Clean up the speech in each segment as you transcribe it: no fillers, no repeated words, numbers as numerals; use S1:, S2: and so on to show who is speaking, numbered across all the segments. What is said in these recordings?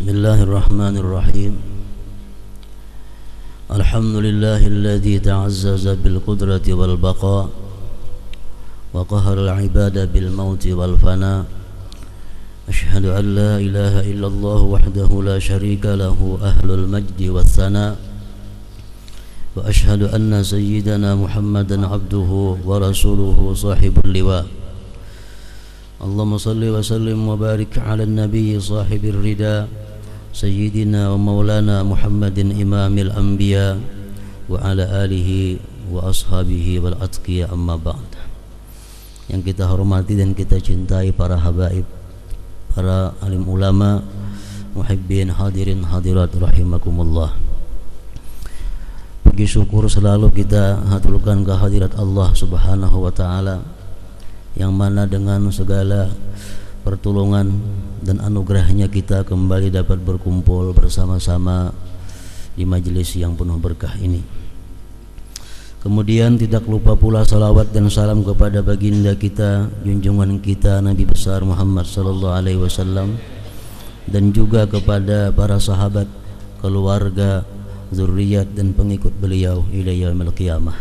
S1: Bismillahirrahmanirrahim. Alhamdulillahilladzi ta'azzaza bil qudrati wal baqa wa qahara al ibada bil mauti wal fana. Ashhadu an la ilaha illallah wahdahu la syarika lahu ahlul majdi was sana. Wa ashhadu anna sayyidana Muhammadan abduhu wa rasuluhu sahibul liwa. Allahumma salli wa sallim wa barik ala nabi sahibir rida Sayyidina wa maulana Muhammadin imamil anbiya wa ala alihi wa ashabihi wal atqiya amma ba'd. Yang kita hormati dan kita cintai para habaib, para alim ulama, muhibbin hadirin hadirat rahimakumullah. Puji syukur selalu kita haturkan kehadirat Allah Subhanahu wa taala, yang mana dengan segala pertolongan dan anugerahnya kita kembali dapat berkumpul bersama-sama di majelis yang penuh berkah ini. Kemudian tidak lupa pula salawat dan salam kepada baginda kita, junjungan kita Nabi besar Muhammad sallallahu alaihi wasallam, dan juga kepada para sahabat, keluarga, zuriat dan pengikut beliau ila yaumil qiyamah.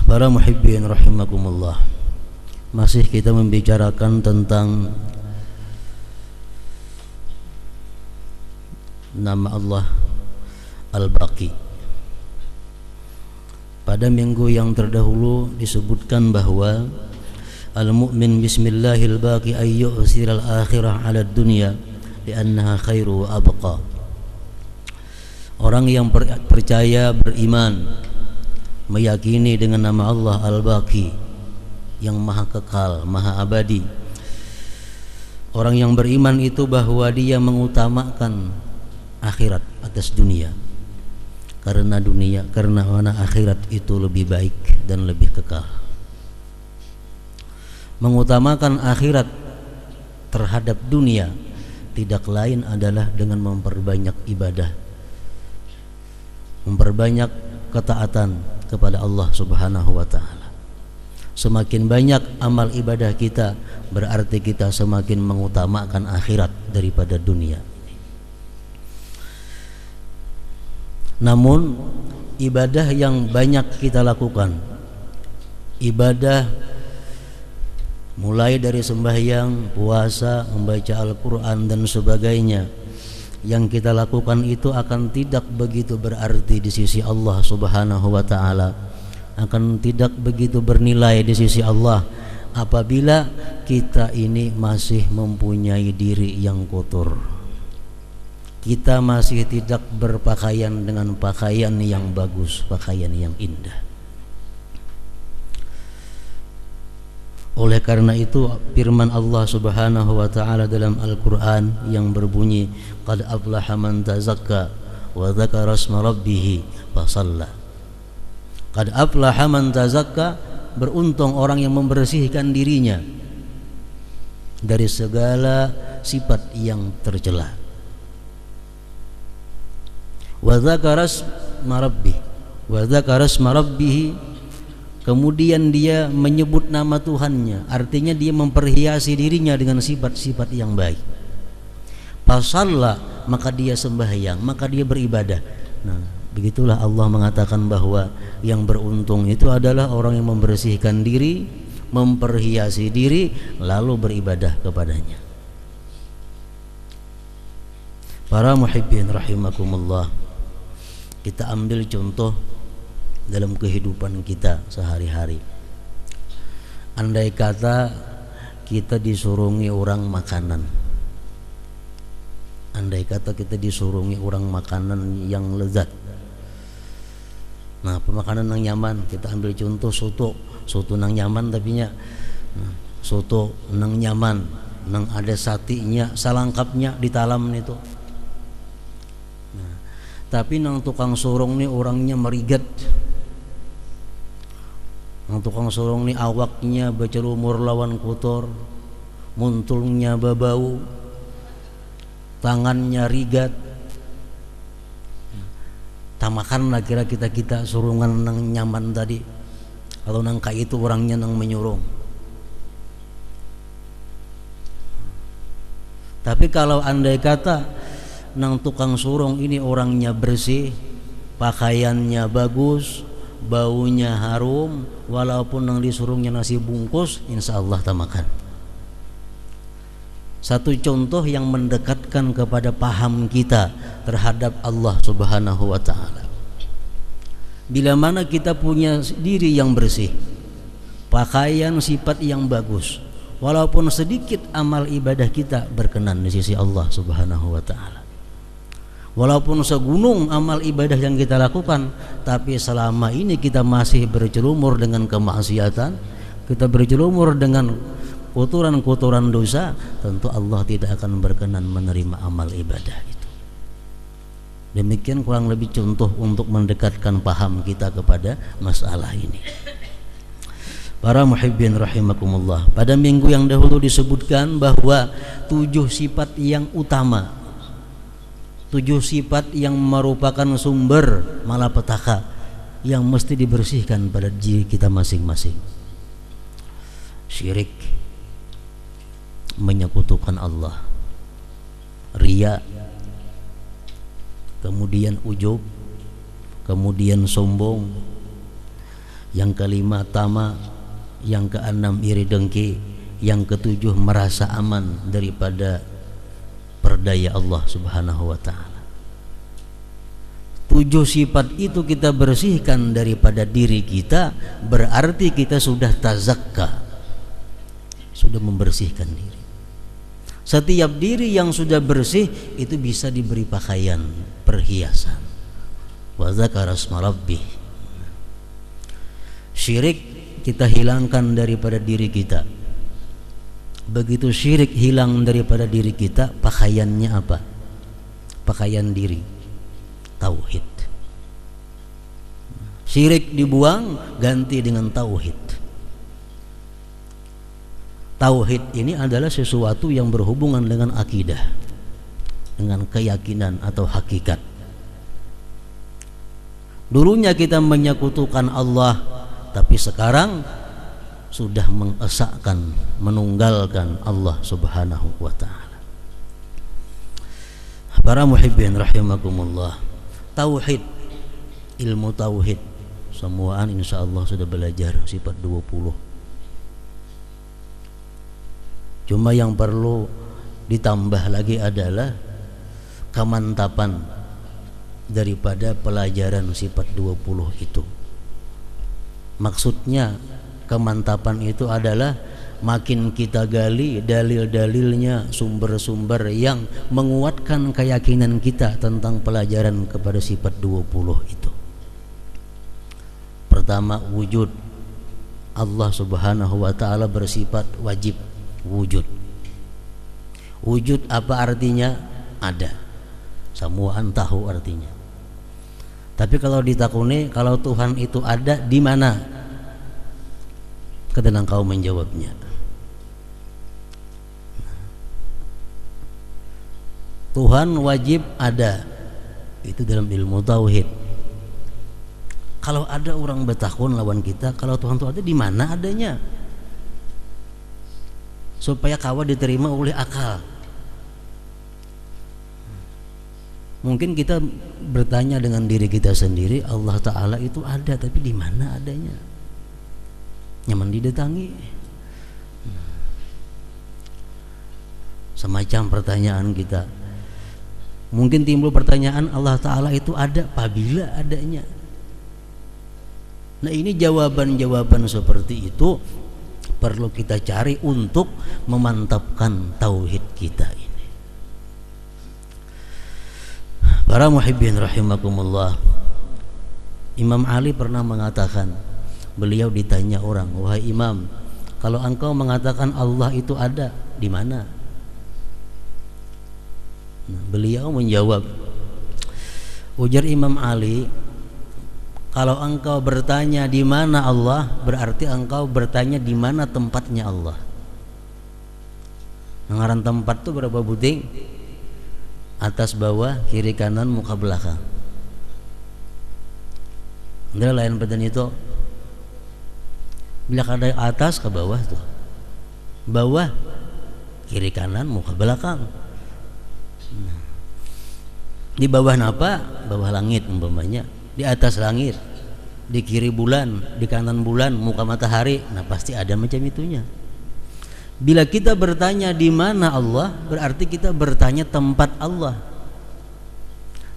S1: Para muhibbin rahimakumullah, masih kita membicarakan tentang nama Allah Al-Baqi. Pada minggu yang terdahulu disebutkan bahwa al-mu'min bismillahil baqi ayyusiral akhirah 'ala dunya li'annaha khairu wa abqa. Orang yang percaya, beriman, meyakini dengan nama Allah Al-Baqi yang maha kekal, maha abadi. Orang yang beriman itu bahwa dia mengutamakan akhirat atas dunia, karena mana akhirat itu lebih baik dan lebih kekal. Mengutamakan akhirat terhadap dunia tidak lain adalah dengan memperbanyak ibadah, memperbanyak ketaatan kepada Allah Subhanahu wa taala. Semakin banyak amal ibadah kita, berarti kita semakin mengutamakan akhirat daripada dunia. Namun ibadah yang banyak kita lakukan, ibadah mulai dari sembahyang, puasa, membaca Al-Quran dan sebagainya, yang kita lakukan itu akan tidak begitu berarti di sisi Allah Subhanahu wa ta'ala, akan tidak begitu bernilai di sisi Allah apabila kita ini masih mempunyai diri yang kotor. Kita masih tidak berpakaian dengan pakaian yang bagus, pakaian yang indah. Oleh karena itu firman Allah Subhanahu wa ta'ala dalam Al-Quran yang berbunyi, qad aflaha man tazakka wa dzakara asma rabbih fa shalla. Qad aflaha man tazakka, beruntung orang yang membersihkan dirinya dari segala sifat yang tercela. Wa dzakara asma rabbih, wa dzakara asma rabbih, kemudian dia menyebut nama Tuhannya, artinya dia memperhiasi dirinya dengan sifat-sifat yang baik. Fasalla, maka dia sembahyang, maka dia beribadah. Nah, begitulah Allah mengatakan bahwa yang beruntung itu adalah orang yang membersihkan diri, memperhiasi diri, lalu beribadah kepadanya. Para muhibbin rahimakumullah, kita ambil contoh dalam kehidupan kita sehari-hari. Andai kata kita disurungi orang makanan, andai kata kita disurungi orang makanan yang lezat, nah pemakanan yang nyaman, kita ambil contoh soto nang nyaman, tapi soto nang nyaman, nang ada satinya, salangkapnya di talam itu. Nah, tapi nang tukang surung nih orangnya merigat, nang tukang surung nih awaknya bercelumur lawan kotor, muntulnya babau, tangannya rigat. Tamakanlah kira kita surungan nang nyaman tadi, atau nang kayak itu orangnya nang menyurung. Tapi kalau andai kata nang tukang surung ini orangnya bersih, pakaiannya bagus, baunya harum, walaupun nang disurungnya nasi bungkus, insya Allah tak makan. Satu contoh yang mendekatkan kepada paham kita terhadap Allah Subhanahu wa ta'ala. Bila mana kita punya diri yang bersih, pakaian sifat yang bagus, walaupun sedikit amal ibadah kita berkenan di sisi Allah Subhanahu wa ta'ala. Walaupun segunung amal ibadah yang kita lakukan, tapi selama ini kita masih bercelumur dengan kemaksiatan, kita bercelumur dengan kotoran-kotoran dosa, tentu Allah tidak akan berkenan menerima amal ibadah itu. Demikian kurang lebih contoh untuk mendekatkan paham kita kepada masalah ini. Para muhibbin rahimakumullah, pada minggu yang dahulu disebutkan bahwa 7 sifat yang utama, 7 sifat yang merupakan sumber malapetaka yang mesti dibersihkan pada diri kita masing-masing. Syirik, menyekutukan Allah, riya, kemudian ujub, kemudian sombong, yang kelima tama, yang keenam iri dengki, yang ketujuh merasa aman daripada perdaya Allah Subhanahu wa ta'ala. 7 sifat itu kita bersihkan daripada diri kita, berarti kita sudah tazakka, sudah membersihkan diri. Setiap diri yang sudah bersih itu bisa diberi pakaian, perhiasan. Wa dzakara asma rabbih. Syirik kita hilangkan daripada diri kita. Begitu syirik hilang daripada diri kita, pakaiannya apa? Pakaian diri, tauhid. Syirik dibuang, ganti dengan tauhid. Tauhid ini adalah sesuatu yang berhubungan dengan akidah, dengan keyakinan atau hakikat. Dulunya kita menyekutukan Allah, tapi sekarang sudah mengesahkan, menunggalkan Allah Subhanahu wa ta'ala. Para muhibbin rahimakumullah, tauhid, ilmu tauhid, semuaan insyaallah sudah belajar sifat 20. Cuma yang perlu ditambah lagi adalah kemantapan daripada pelajaran sifat 20 itu. Maksudnya kemantapan itu adalah makin kita gali dalil-dalilnya, sumber-sumber yang menguatkan keyakinan kita tentang pelajaran kepada sifat 20 itu. Pertama, wujud. Allah Subhanahu wa ta'ala bersifat wajib wujud. Wujud apa artinya? Ada. Semuaan tahu artinya. Tapi kalau ditakuni, kalau Tuhan itu ada, di mana? Ketenang kau menjawabnya. Tuhan wajib ada. Itu dalam ilmu tauhid. Kalau ada orang bertakun lawan kita, kalau Tuhan itu ada, di mana adanya? Supaya kawa diterima oleh akal. Mungkin kita bertanya dengan diri kita sendiri, Allah Ta'ala itu ada, tapi di mana adanya? Nyaman didatangi. Semacam pertanyaan kita. Mungkin timbul pertanyaan, Allah Ta'ala itu ada, apabila adanya? Nah, ini jawaban-jawaban seperti itu perlu kita cari untuk memantapkan tauhid kita ini. Para muhibbin rahimakumullah, Imam Ali pernah mengatakan, beliau ditanya orang, wahai Imam, kalau engkau mengatakan Allah itu ada, di mana? Nah, beliau menjawab, ujar Imam Ali, kalau engkau bertanya di mana Allah, berarti engkau bertanya di mana tempatnya Allah. Ngaran tempat itu berapa buting? Atas, bawah, kiri, kanan, muka, belakang. Ada lain badan itu. Bila ada atas ke bawah tuh. Bawah, kiri, kanan, muka, belakang. Di bawah apa? Bawah langit umpamanya, di atas langit, di kiri bulan, di kanan bulan, muka matahari. Nah pasti ada macam itunya. Bila kita bertanya di mana Allah, berarti kita bertanya tempat Allah.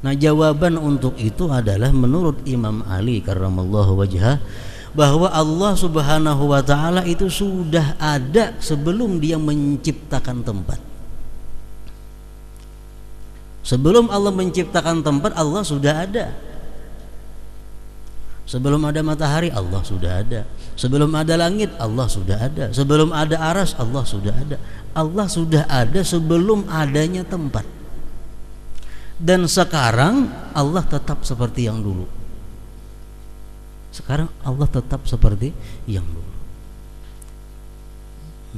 S1: Nah jawaban untuk itu adalah menurut Imam Ali karramallahu wajhah, bahwa Allah subhanahu wa ta'ala itu sudah ada sebelum dia menciptakan tempat. Sebelum Allah menciptakan tempat, Allah sudah ada. Sebelum ada matahari, Allah sudah ada. Sebelum ada langit, Allah sudah ada. Sebelum ada aras, Allah sudah ada. Allah sudah ada sebelum adanya tempat. Dan sekarang Allah tetap seperti yang dulu. Sekarang Allah tetap seperti yang dulu.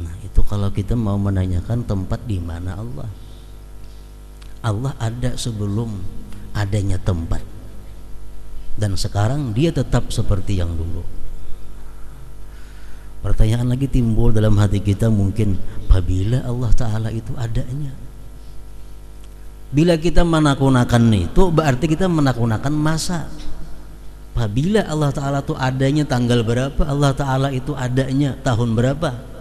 S1: Nah, itu kalau kita mau menanyakan tempat di mana Allah. Allah ada sebelum adanya tempat. Dan sekarang dia tetap seperti yang dulu. Pertanyaan lagi timbul dalam hati kita mungkin, apabila Allah Ta'ala itu adanya. Bila kita menakunakan itu, berarti kita menakunakan masa. Apabila Allah Ta'ala itu adanya tanggal berapa, Allah Ta'ala itu adanya tahun berapa.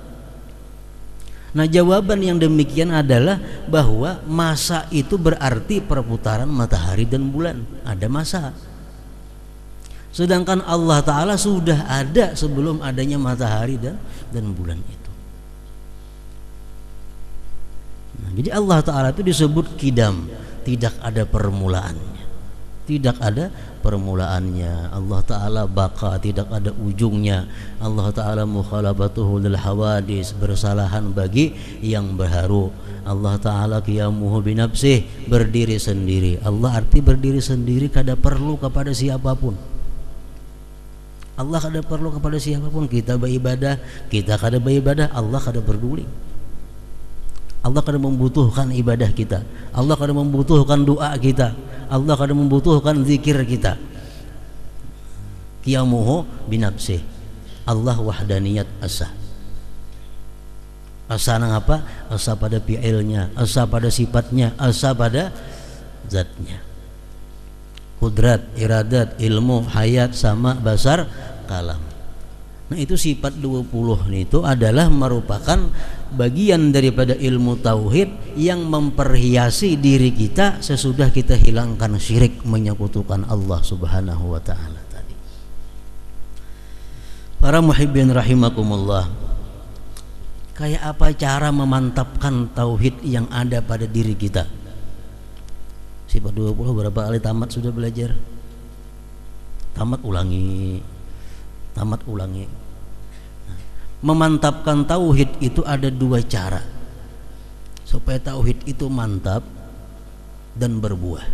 S1: Nah jawaban yang demikian adalah bahwa masa itu berarti perputaran matahari dan bulan. Ada masa. Sedangkan Allah Ta'ala sudah ada sebelum adanya matahari dan bulan itu. Nah, jadi Allah Ta'ala itu disebut qidam, tidak ada permulaannya. Tidak ada permulaannya. Allah Ta'ala baqa, tidak ada ujungnya. Allah Ta'ala mukhalafatuhu lil hawadis, bersalahan bagi yang berharu. Allah Ta'ala qiyamuhu binafsih, berdiri sendiri. Allah arti berdiri sendiri, kada perlu kepada siapapun. Allah kada perlu kepada siapapun. Kita beribadah, kita kada beribadah, Allah kada peduli. Allah kada membutuhkan ibadah kita. Allah kada membutuhkan doa kita. Allah kada membutuhkan zikir kita. Qiyamuhu binafsih. Allah wahdaniyat asa. Asa nang apa? Asa pada fi'ilnya, asa pada sifatnya, asa pada zatnya. Kudrat, iradat, ilmu, hayat, sama, basar, kalam. Nah itu sifat 20 itu adalah merupakan bagian daripada ilmu tauhid yang memperhiasi diri kita sesudah kita hilangkan syirik, menyekutukan Allah subhanahu wa ta'ala tadi. Para muhibbin rahimakumullah, kayak apa cara memantapkan tauhid yang ada pada diri kita? Sifat 20 berapa kali tamat sudah belajar? Tamat ulangi. Nah, memantapkan tauhid itu ada dua cara supaya tauhid itu mantap dan berbuah.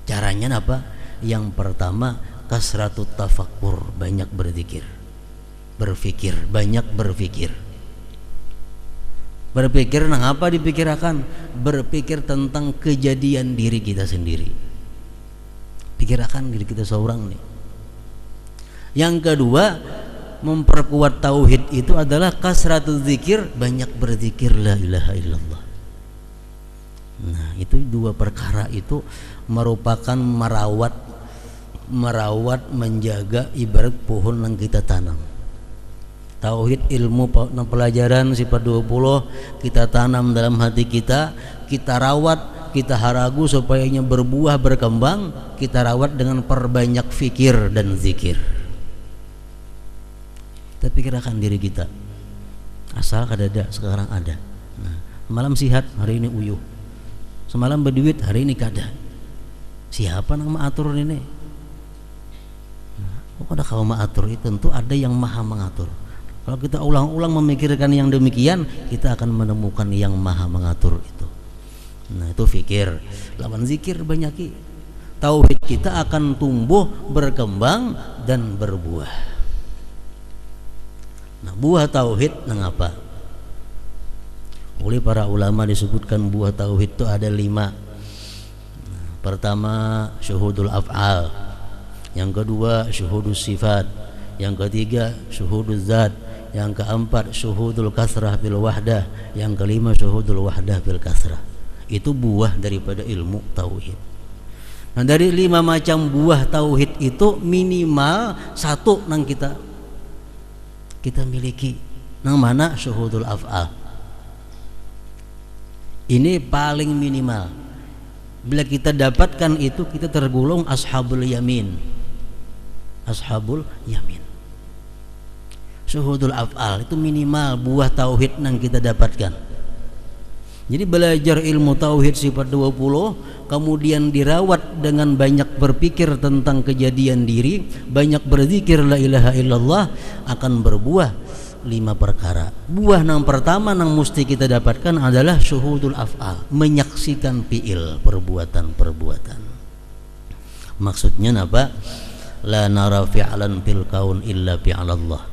S1: Caranya apa? Yang pertama, kasratut tafakkur, banyak berzikir, berfikir, banyak berfikir. Berpikir nang apa dipikirkan? Berpikir tentang kejadian diri kita sendiri. Pikirkan diri kita seorang nih. Yang kedua, memperkuat tauhid itu adalah kasratul zikir, banyak berzikir la ilaha illallah. Nah, itu dua perkara itu merupakan merawat menjaga ibarat pohon yang kita tanam. Tauhid, ilmu pelajaran sifat 20 kita tanam dalam hati kita, kita rawat, kita haragu supaya berbuah, berkembang, kita rawat dengan perbanyak fikir dan zikir. Kita pikirkan diri kita, asal kada ada, sekarang ada. Nah, malam sihat, hari ini uyuh. Semalam berduit, hari ini kada. Siapa yang mengatur ini? Nah, kada kau mengatur itu, tentu ada yang maha mengatur. Kalau kita ulang-ulang memikirkan yang demikian, kita akan menemukan yang maha mengatur itu. Nah itu fikir. Lawan zikir banyaki, tauhid kita akan tumbuh, berkembang dan berbuah. Nah buah tauhid nang apa? Oleh para ulama disebutkan buah tauhid itu ada 5. Nah, pertama syuhudul af'al, yang kedua syuhudus sifat, yang ketiga syuhudul zat, yang keempat syuhudul kasrah bil wahdah, yang kelima syuhudul wahdah bil kasrah. Itu buah daripada ilmu tauhid. Nah, dari 5 macam buah tauhid itu minimal 1 nang kita miliki. Nang mana? Syuhudul af'al. Ini paling minimal. Bila kita dapatkan itu, kita tergolong ashabul yamin. Ashabul yamin. Syuhudul af'al itu minimal buah tauhid yang kita dapatkan. Jadi belajar ilmu tauhid sifat 20, kemudian dirawat dengan banyak berpikir tentang kejadian diri, banyak berzikir la ilaha illallah, akan berbuah 5 perkara. Buah yang pertama yang mesti kita dapatkan adalah syuhudul af'al, menyaksikan fi'il, perbuatan-perbuatan. Maksudnya apa? La nara fi'lan fil kaun illa fi'lallah.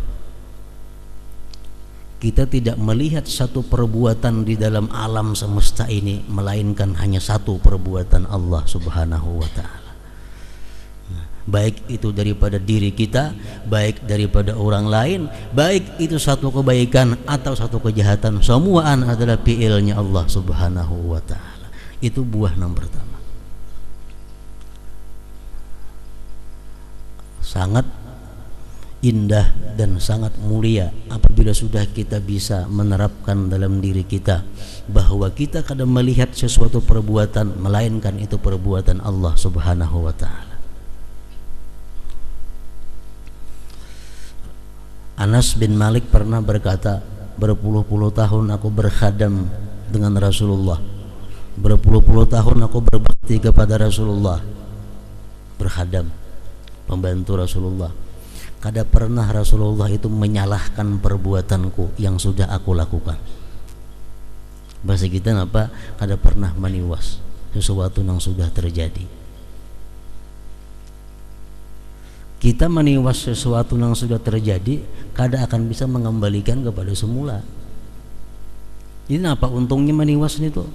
S1: Kita tidak melihat satu perbuatan di dalam alam semesta ini melainkan hanya satu perbuatan Allah Subhanahu wa ta'ala. Baik itu daripada diri kita, baik daripada orang lain, baik itu satu kebaikan atau satu kejahatan, semuaan adalah fi'ilnya Allah Subhanahu wa ta'ala. Itu buah yang pertama. Sangat indah dan sangat mulia apabila sudah kita bisa menerapkan dalam diri kita bahwa kita kadang melihat sesuatu perbuatan melainkan itu perbuatan Allah Subhanahu wa ta'ala. Anas bin Malik pernah berkata, berpuluh-puluh tahun aku berkhadam dengan Rasulullah, berpuluh-puluh tahun aku berbakti kepada Rasulullah, berkhadam, membantu Rasulullah. Kada pernah Rasulullah itu menyalahkan perbuatanku yang sudah aku lakukan. Bahasa kita apa? Kada pernah meniwas sesuatu yang sudah terjadi. Kita meniwas sesuatu yang sudah terjadi, kada akan bisa mengembalikan kepada semula. Ini apa untungnya meniwas itu?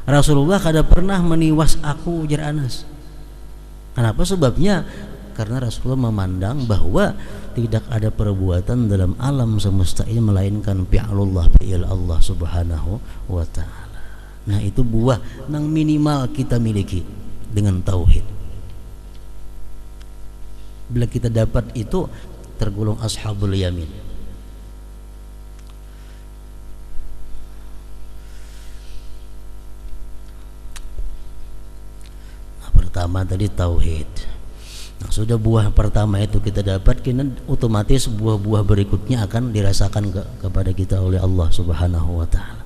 S1: Rasulullah kada pernah meniwas aku, ujar Anas. Kenapa? Sebabnya karena Rasulullah memandang bahwa tidak ada perbuatan dalam alam semesta ini melainkan fi'lullah, fi'il Allah Subhanahu wa ta'ala. Nah, itu buah yang minimal kita miliki dengan tauhid. Bila kita dapat itu, tergolong ashabul yamin. Pertama tadi tauhid. Nah, sudah buah pertama itu kita dapat, otomatis buah-buah berikutnya akan dirasakan kepada kita oleh Allah Subhanahu wa ta'ala.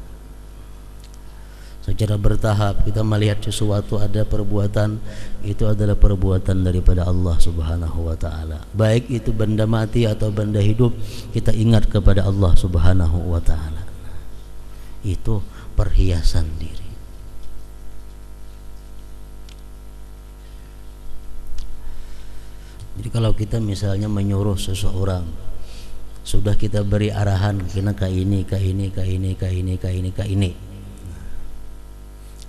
S1: Secara bertahap kita melihat sesuatu, ada perbuatan, itu adalah perbuatan daripada Allah Subhanahu wa ta'ala. Baik itu benda mati atau benda hidup, kita ingat kepada Allah Subhanahu wa ta'ala. Itu perhiasan diri. Jadi kalau kita misalnya menyuruh seseorang, sudah kita beri arahan, kena ke ini, ke ini, ke ini, ke ini, ke ini, ke ini.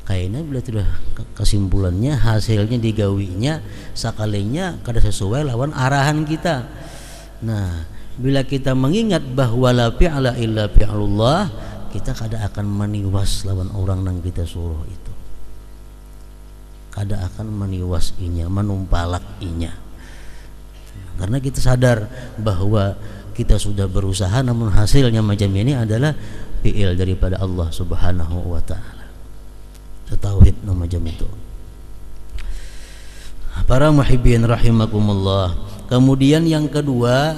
S1: Kayaknya bila sudah kesimpulannya, hasilnya digawinya, sakalinya kada sesuai lawan arahan kita. Nah, bila kita mengingat bahwa la fi'la illa fi'lullah, kita kada akan meniwas lawan orang yang kita suruh itu. Kada akan meniwas inya, menumpalak inya. Karena kita sadar bahwa kita sudah berusaha namun hasilnya macam ini adalah fi'il daripada Allah Subhanahu wa ta'ala. Tauhid macam itu. Para muhibbin rahimakumullah. Kemudian yang kedua,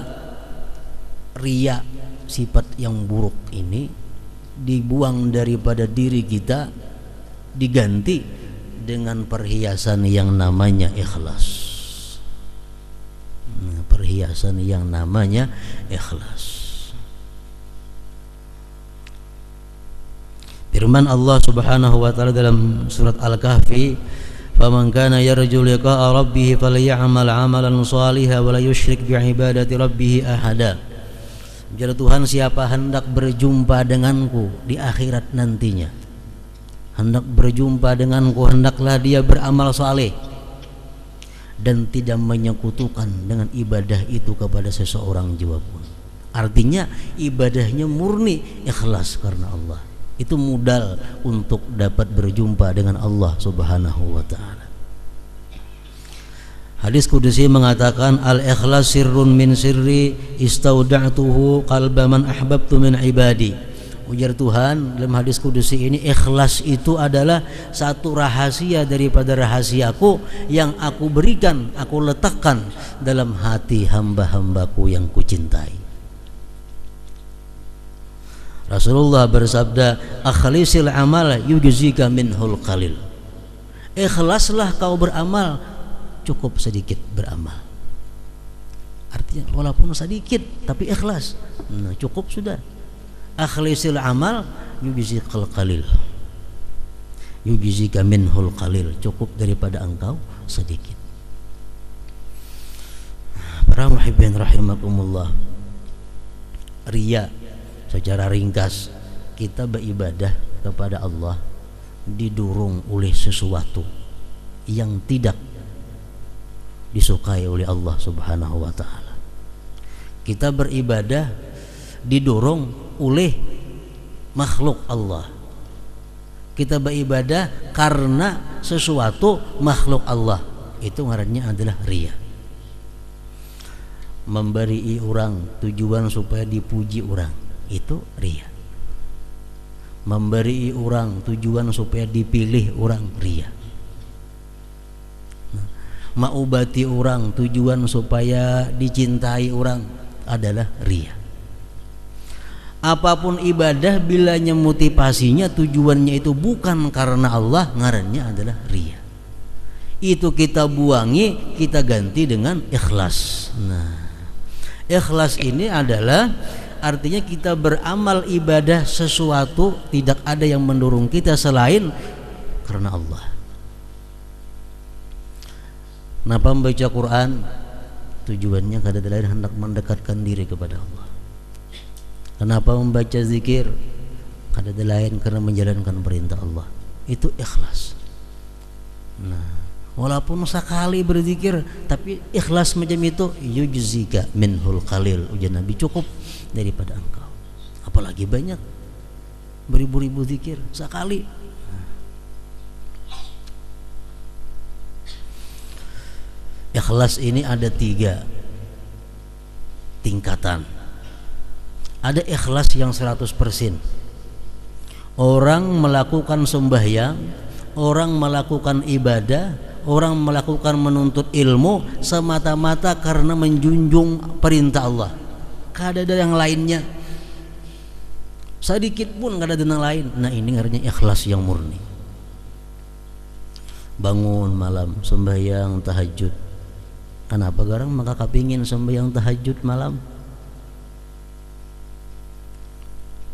S1: riya, sifat yang buruk ini dibuang daripada diri kita, diganti dengan perhiasan yang namanya ikhlas. Perhiasan yang namanya ikhlas. Firman Allah Subhanahu wa ta'ala dalam surat Al-Kahfi, "Faman kana yarju liqa'a rabbih falyamal 'amalan shalihan wa la yusyrik bi'ibadati rabbih ahada." Jadi Tuhan, siapa hendak berjumpa denganku di akhirat nantinya, hendak berjumpa denganku, hendaklah dia beramal saleh dan tidak menyekutukan dengan ibadah itu kepada seseorang jiwa pun. Artinya ibadahnya murni ikhlas karena Allah. Itu modal untuk dapat berjumpa dengan Allah Subhanahu wa taala. Hadis kudusi mengatakan al-ikhlas sirrun min sirri istauda'tuhu qalba man ahbabtu min ibadi. Ujar Tuhan dalam hadis kudusi ini, ikhlas itu adalah satu rahasia daripada rahasiaku yang aku berikan, aku letakkan dalam hati hamba-hambaku yang kucintai. Rasulullah bersabda, akhlisil amal yujzika minhul qalil. Ikhlaslah kau beramal, cukup sedikit beramal. Artinya walaupun sedikit tapi ikhlas, nah, cukup sudah. Akhlisil amal yujzikal qalil, yujzika minhul qalil, cukup daripada engkau sedikit. Para muhibbin rahimakumullah, riya secara ringkas, kita beribadah kepada Allah didorong oleh sesuatu yang tidak disukai oleh Allah Subhanahu wa taala. Kita beribadah didorong oleh makhluk Allah. Kita beribadah karena sesuatu makhluk Allah. Itu ngarannya adalah riya. Memberi orang tujuan supaya dipuji orang, itu riya. Memberi orang tujuan supaya dipilih orang, riya. Maubati orang tujuan supaya dicintai orang adalah riya. Apapun ibadah bilanya motivasinya tujuannya itu bukan karena Allah, ngarannya adalah riya. Itu kita buangi, kita ganti dengan ikhlas. Nah, ikhlas ini adalah artinya kita beramal ibadah sesuatu tidak ada yang mendorong kita selain karena Allah. Kenapa membaca Quran? Tujuannya kada lain hendak mendekatkan diri kepada Allah. Kenapa membaca zikir? Kada lain karena menjalankan perintah Allah. Itu ikhlas. Nah, walaupun sekali berzikir tapi ikhlas macam itu, yujzika minhul qalil, ujar Nabi, cukup daripada engkau. Apalagi banyak beribu-ribu zikir sekali. Ikhlas ini ada 3 tingkatan. Ada ikhlas yang 100%. Orang melakukan sembahyang, orang melakukan ibadah, orang melakukan menuntut ilmu semata-mata karena menjunjung perintah Allah. Kada ada yang lainnya. Sedikit pun kada ada yang lain. Nah, ini artinya ikhlas yang murni. Bangun malam sembahyang tahajud. Kenapa garang maka kepingin sembahyang tahajud malam?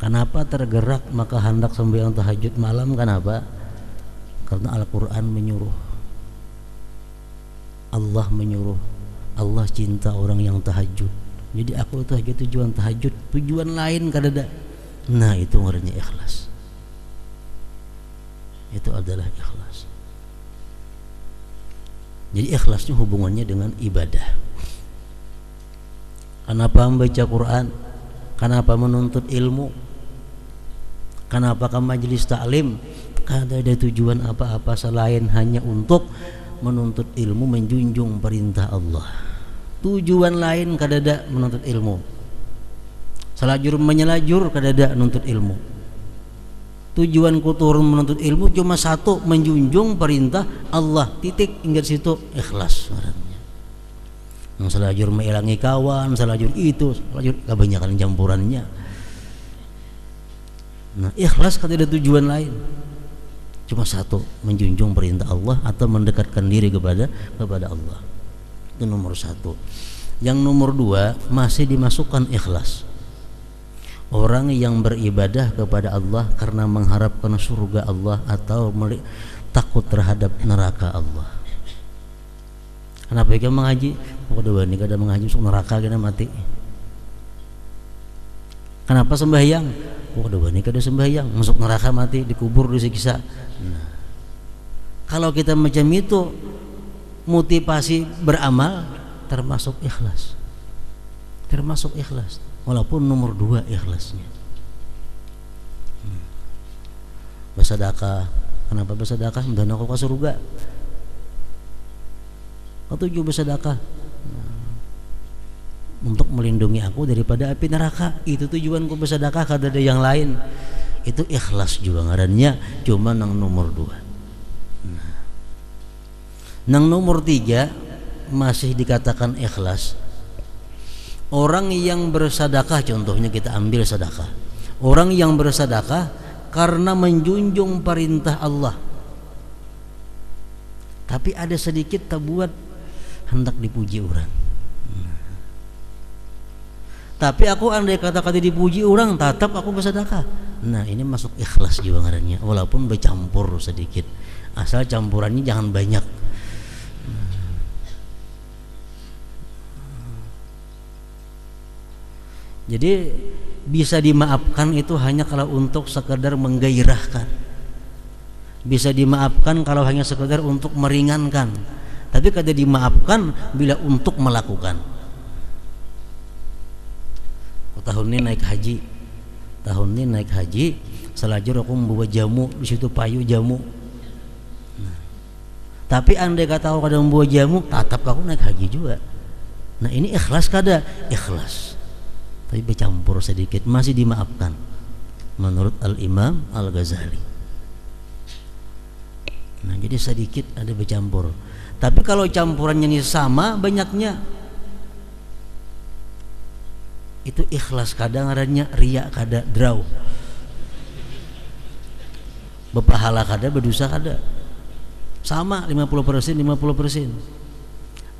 S1: Kenapa tergerak maka hendak sembahyang tahajud malam? Kenapa? Karena Al-Quran menyuruh, Allah menyuruh, Allah cinta orang yang tahajud. Jadi aku tahajud tujuan tahajud, tujuan lain kada ada. Nah, itu artinya ikhlas. Itu adalah ikhlas. Jadi ikhlasnya hubungannya dengan ibadah. Kenapa membaca Quran? Kenapa menuntut ilmu? Kenapa ke majelis taklim? Kada ada tujuan apa-apa selain hanya untuk menuntut ilmu, menjunjung perintah Allah. Tujuan lain kada ada menuntut ilmu. Selajur menyelajur kada ada menuntut ilmu. Tujuanku turun menuntut ilmu cuma satu, menjunjung perintah Allah, titik, hingga situ ikhlas orangnya. Yang selajur mengilangi kawan, selajur itu, selajur kebanyakan campurannya. Nah, ikhlas kada ada tujuan lain, cuma satu, menjunjung perintah Allah atau mendekatkan diri kepada Allah. Itu nomor 1. Yang nomor 2, masih dimasukkan ikhlas. Orang yang beribadah kepada Allah karena mengharapkan surga Allah atau takut terhadap neraka Allah. Kenapa kita mengaji? Waduh, ini kada mengaji masuk neraka kita mati. Kenapa sembahyang? Waduh, ini kada sembahyang masuk neraka mati, dikubur, disiksa. Nah, kalau kita macam itu, motivasi beramal termasuk ikhlas. Termasuk ikhlas. Walaupun nomor 2 ikhlasnya. bersedekah. Kenapa bersedekah? Dan aku ke surga. Ketujuh bersedekah untuk melindungi aku daripada api neraka. Itu tujuanku bersedekah, kada ada yang lain. Itu ikhlas juga ngarannya, cuma nang nomor 2. Nang nomor 3 masih dikatakan ikhlas. Orang yang bersedekah, contohnya kita ambil sedekah. Orang yang bersedekah karena menjunjung perintah Allah, tapi ada sedikit tabuat hendak dipuji orang. Tapi aku andai kata-kata dipuji orang, tetap aku bersedekah. Nah, ini masuk ikhlas juga ngarannya, walaupun bercampur sedikit. Asal campurannya jangan banyak. Jadi bisa dimaafkan itu hanya kalau untuk sekedar menggairahkan. Bisa dimaafkan kalau hanya sekedar untuk meringankan. Tapi kada dimaafkan bila untuk melakukan. Tahun ini naik haji, selajur aku membawa jamu, di situ payu jamu. Tapi andai kata aku kada membawa jamu, tetap aku naik haji juga. Nah, ini ikhlas kada? Ikhlas. Tapi bercampur sedikit, masih dimaafkan menurut Al-Imam Al-Ghazali. Nah, jadi sedikit ada bercampur. Tapi kalau campurannya ini sama banyaknya, itu ikhlas kada ngarannya, riya kada, draw. Berpahala kada, berdosa kada. Sama 50%.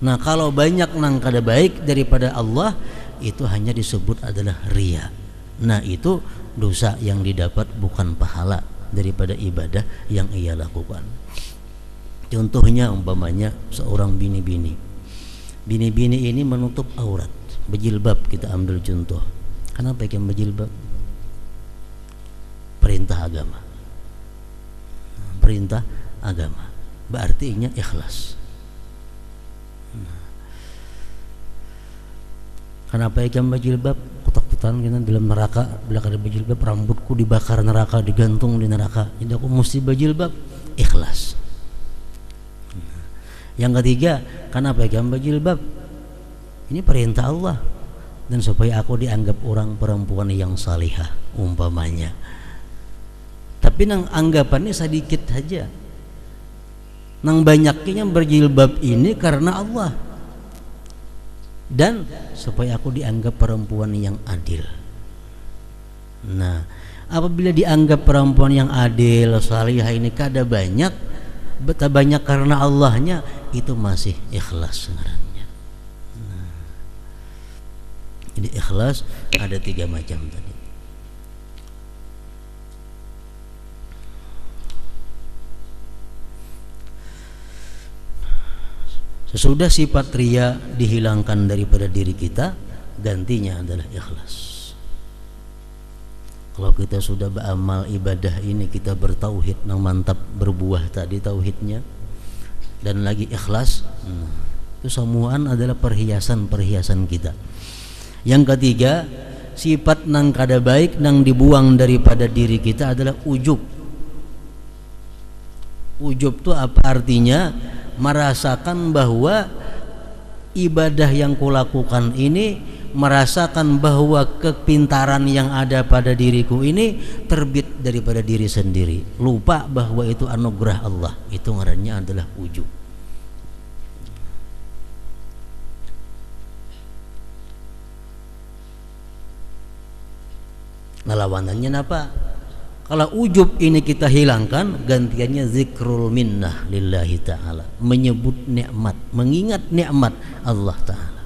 S1: Nah, kalau banyak nang kada baik daripada Allah, itu hanya disebut adalah riya. Nah, itu dosa yang didapat, bukan pahala daripada ibadah yang ia lakukan. Contohnya umpamanya seorang bini-bini ini menutup aurat, berjilbab, kita ambil contoh. Kenapa yang berjilbab? Perintah agama, berarti ini ikhlas. Kenapa ikan berjilbab? Ketakutan kita dalam neraka, bila kada berjilbab rambutku dibakar neraka, digantung di neraka. Jadi aku mesti berjilbab, ikhlas. Yang ketiga, kenapa ikan berjilbab? Ini perintah Allah, dan supaya aku dianggap orang perempuan yang salihah umpamanya. Tapi nang anggapannya sedikit saja. Nang banyaknya berjilbab ini karena Allah, dan supaya aku dianggap perempuan yang adil. Nah, apabila dianggap perempuan yang adil, salihah ini kada banyak, banyak karena Allahnya, itu masih ikhlas sebenarnya. Nah, jadi ikhlas ada 3 macam tadi. Sesudah sifat riya dihilangkan daripada diri kita, gantinya adalah ikhlas. Kalau kita sudah beramal ibadah ini, kita bertauhid, nang mantap berbuah tadi tauhidnya, dan lagi ikhlas, itu semuaan adalah perhiasan kita. Yang ketiga, sifat nang kada baik nang dibuang daripada diri kita adalah ujub. Ujub itu apa artinya? Merasakan bahwa ibadah yang kulakukan ini, merasakan bahwa kepintaran yang ada pada diriku ini terbit daripada diri sendiri, lupa bahwa itu anugerah Allah. Itu ngarannya adalah ujub. Nah, lawanannya apa? Kalau ujub ini kita hilangkan, gantiannya zikrul minnah lillahi ta'ala, menyebut nikmat, mengingat nikmat Allah ta'ala.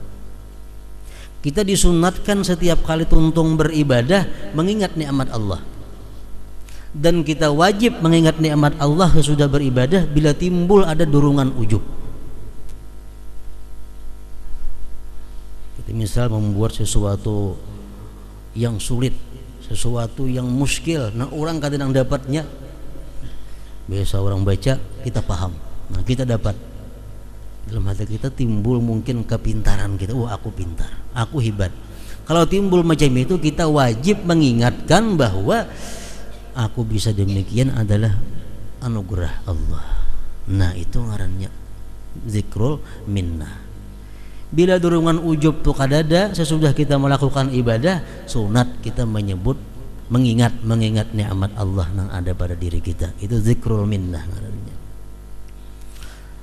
S1: Kita disunatkan setiap kali tuntung beribadah mengingat nikmat Allah, dan kita wajib mengingat nikmat Allah sesudah beribadah bila timbul ada dorongan ujub. Kita misal membuat sesuatu yang sulit, sesuatu yang muskil, nah orang kadang dapatnya, biasa orang baca kita paham, nah kita dapat, dalam hati kita timbul mungkin kepintaran kita, wah aku pintar, aku hebat. Kalau timbul macam itu, kita wajib mengingatkan bahwa aku bisa demikian adalah anugerah Allah. Nah itu ngarannya zikrul minnah. Bila dorongan ujub tuh kadada sesudah kita melakukan ibadah, sunat kita mengingat nikmat Allah yang ada pada diri kita. Itu zikrul minnah ngarannya.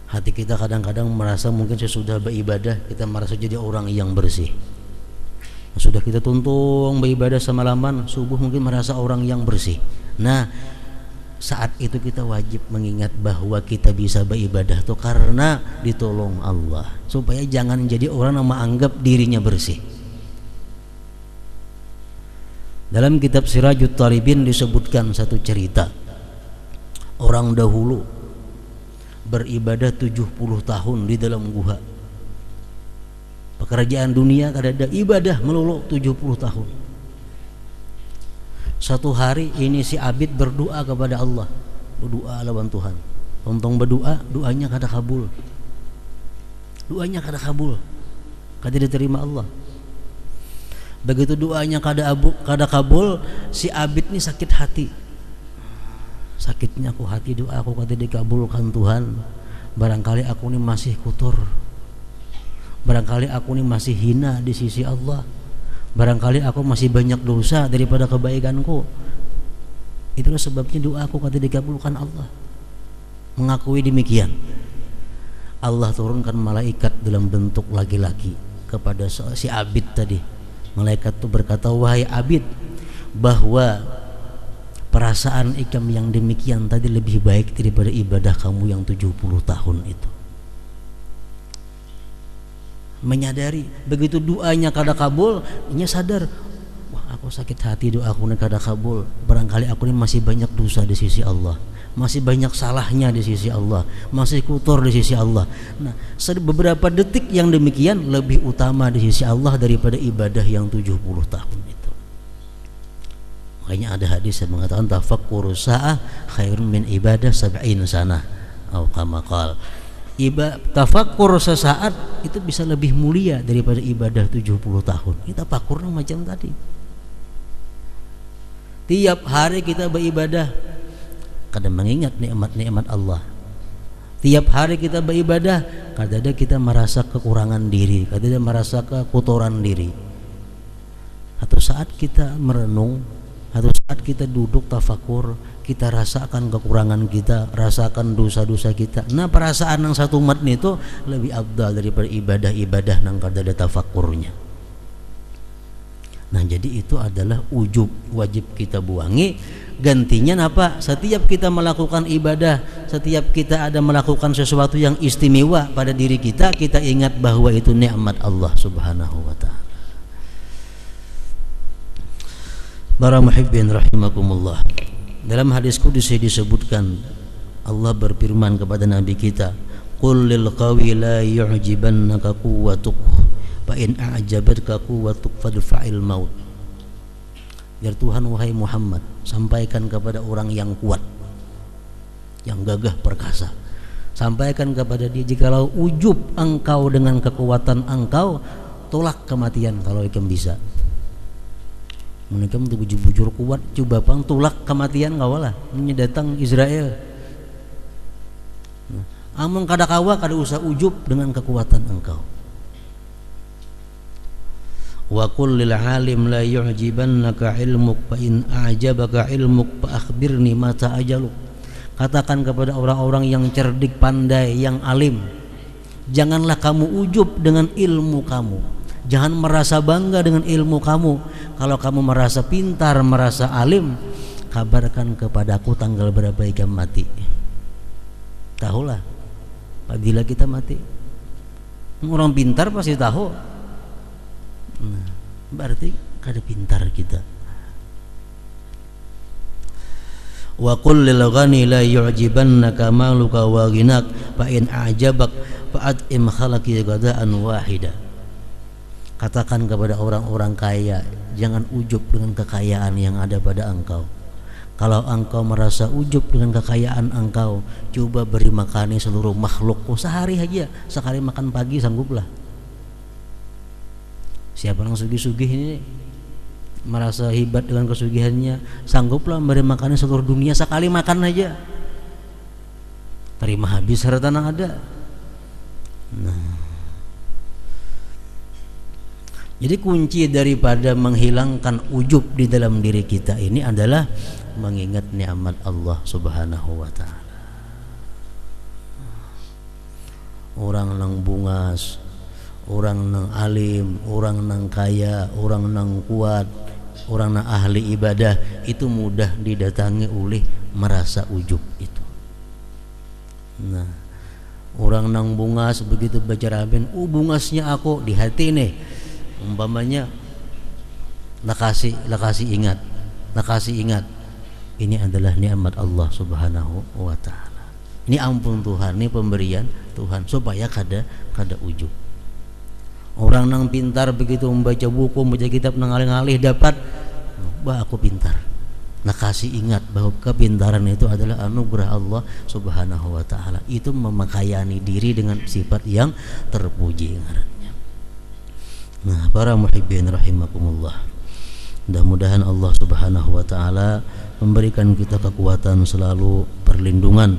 S1: Hati kita kadang-kadang merasa mungkin sesudah beribadah kita merasa jadi orang yang bersih. Sudah kita tuntung beribadah semalaman, subuh mungkin merasa orang yang bersih. Nah, saat itu kita wajib mengingat bahwa kita bisa beribadah itu karena ditolong Allah, supaya jangan jadi orang yang menganggap dirinya bersih. Dalam kitab Sirajut Talibin disebutkan satu cerita. Orang dahulu beribadah 70 tahun di dalam gua. Pekerjaan dunia kada ada, ibadah melulu 70 tahun. Satu hari ini si abid berdoa kepada Allah, berdoa lawan Tuhan. Tontong berdoa, doanya kada kabul. Doanya kada kabul, kada diterima Allah. Begitu doanya kada kabul, si abid ini sakit hati. Sakitnya aku hati, doa aku kada dikabulkan Tuhan. Barangkali aku ini masih kotor. Barangkali aku ini masih hina di sisi Allah. Barangkali aku masih banyak dosa daripada kebaikanku. Itulah sebabnya doa aku kada dikabulkan Allah. Mengakui demikian, Allah turunkan malaikat dalam bentuk laki-laki kepada si abid tadi. Malaikat itu berkata, wahai abid, bahwa perasaan ikam yang demikian tadi lebih baik daripada ibadah kamu yang 70 tahun itu. Menyadari begitu doanya kada kabul, nya sadar, wah aku sakit hati, doa aku kada kabul. Barangkali aku ini masih banyak dosa di sisi Allah, masih banyak salahnya di sisi Allah, masih kotor di sisi Allah. Nah, beberapa detik yang demikian lebih utama di sisi Allah daripada ibadah yang 70 tahun itu. Makanya ada hadis yang mengatakan tafakkur sa'ah khairun min ibadah 70 sanah atau kama qala. Tafakkur sesaat itu bisa lebih mulia daripada ibadah 70 tahun. Kita pakur macam tadi. Tiap hari kita beribadah, kadang mengingat nikmat-nikmat Allah. Tiap hari kita beribadah, kadang kita merasa kekurangan diri, kadang merasa kekotoran diri. Atau saat kita merenung, atau saat kita duduk tafakur, kita rasakan kekurangan kita, rasakan dosa-dosa kita. Nah, perasaan yang satu matni itu lebih afdal daripada ibadah-ibadah yang kada ada tafakurnya. Nah, jadi itu adalah ujub, wajib kita buangi. Gantinya apa? Setiap kita melakukan ibadah, setiap kita ada melakukan sesuatu yang istimewa pada diri kita, kita ingat bahwa itu nikmat Allah Subhanahu wa taala. Para muhibbin rahimakumullah. Dalam hadis qudsi disebutkan Allah berfirman kepada Nabi kita, qul lil qawi la yu'jibannaka quwwatuk fa in a'jabatka quwwatuk fadfa'il maut. Biar Tuhan, wahai Muhammad, sampaikan kepada orang yang kuat, yang gagah perkasa, sampaikan kepada dia, jikalau ujub engkau dengan kekuatan engkau, tolak kematian kalau ikam bisa. Mereka untuk bujur-bujur kuat, coba pang tulak kematian kawalah, datang Israel. Among kada kawa kada usah ujub dengan kekuatan engkau. Wa qul lil alim la yu'jibannaka ilmuk fa in a'jabaka ilmuk fa akhbirni mata ajaluk. Katakan kepada orang-orang yang cerdik, pandai, yang alim, janganlah kamu ujub dengan ilmu kamu. Jangan merasa bangga dengan ilmu kamu. Kalau kamu merasa pintar, merasa alim, kabarkan kepadaku tanggal berapa ikam mati. Tahulah apabila kita mati. Orang pintar pasti tahu. Nah, berarti kada pintar kita. Wa qul lil ghani la yu'jibannaka maluka wa ghinak fa in a'jabak fa at'im khalaqi ghadaan wahida. Katakan kepada orang-orang kaya, jangan ujub dengan kekayaan yang ada pada engkau. Kalau engkau merasa ujub dengan kekayaan engkau, coba beri makani seluruh makhlukku sehari aja. Sekali makan pagi sangguplah. Siapa yang sugih-sugih ini merasa hebat dengan kesugihannya, sangguplah memberi makanan seluruh dunia, sekali makan aja terima habis harta yang ada. Nah, jadi kunci daripada menghilangkan ujub di dalam diri kita ini adalah mengingat nikmat Allah Subhanahu wa taala. Orang nang bungas, orang nang alim, orang nang kaya, orang nang kuat, orang nang ahli ibadah itu mudah didatangi oleh merasa ujub itu. Nah, orang nang bungas begitu baca rabin, bungasnya aku di hati nih. Umpamanya nakasih ingat. Ini adalah nikmat Allah Subhanahu wa taala. Ini ampun Tuhan, ini pemberian Tuhan supaya kada ujub. Orang nang pintar begitu membaca buku, membaca kitab nang alih-alih dapat, bah aku pintar. Nakasih ingat bahwa kepintaran itu adalah anugerah Allah Subhanahu wa taala. Itu memakayani diri dengan sifat yang terpuji ngarannya. Nah, para muhibbin rahimakumullah. Mudah-mudahan Allah Subhanahu wa taala memberikan kita kekuatan, selalu perlindungan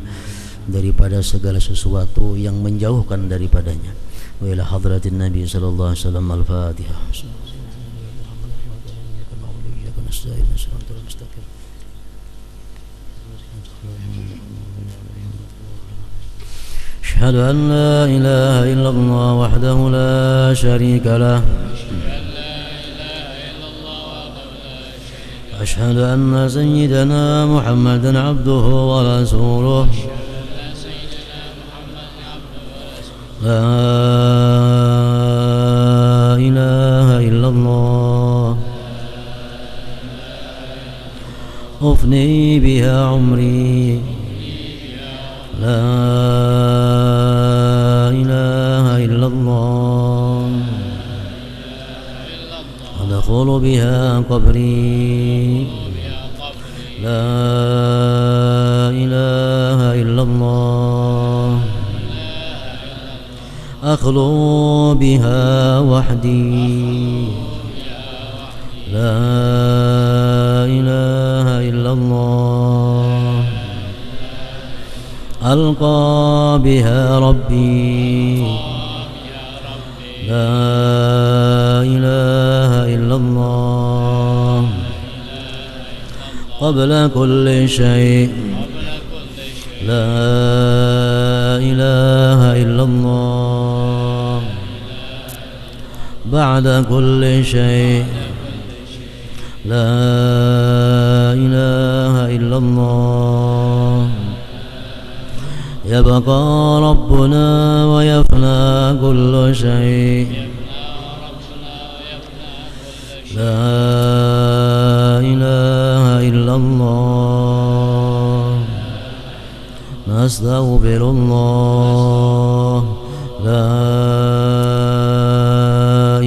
S1: daripada segala sesuatu yang menjauhkan daripadanya. Wa ila hadratin Nabi sallallahu alaihi wasallam al-Fatihah. Asyhadu an la ilaha illallah wahdahu la syarika lah. أشهد أن سيدنا محمدا عبده ورسوله لا إله إلا الله أفني بها عمري لا إله إلا الله أدخل بها قبري لا إله إلا الله أخلو بها وحدي لا إله إلا الله ألقى بها ربي لا إله إلا الله قبل كل شيء لا إله إلا الله بعد كل شيء لا إله إلا الله يبقى ربنا ويفنى كل شيء لا إله إلا الله نستغفر الله لا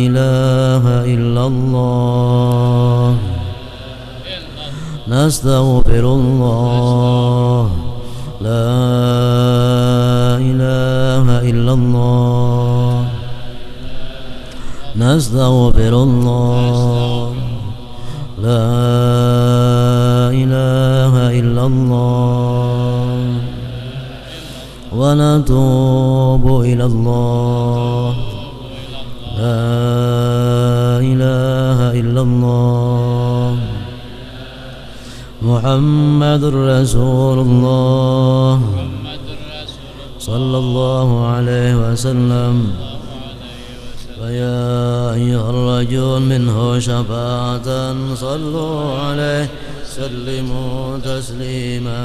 S1: إله إلا الله نستغفر الله لا إله إلا الله نستغفر الله لا إله إلا الله ونتوب إلى الله لا إله إلا الله محمد رسول الله صلى الله عليه وسلم فيا أيها الرجل منه شفاعة صلوا عليه سلموا تسليما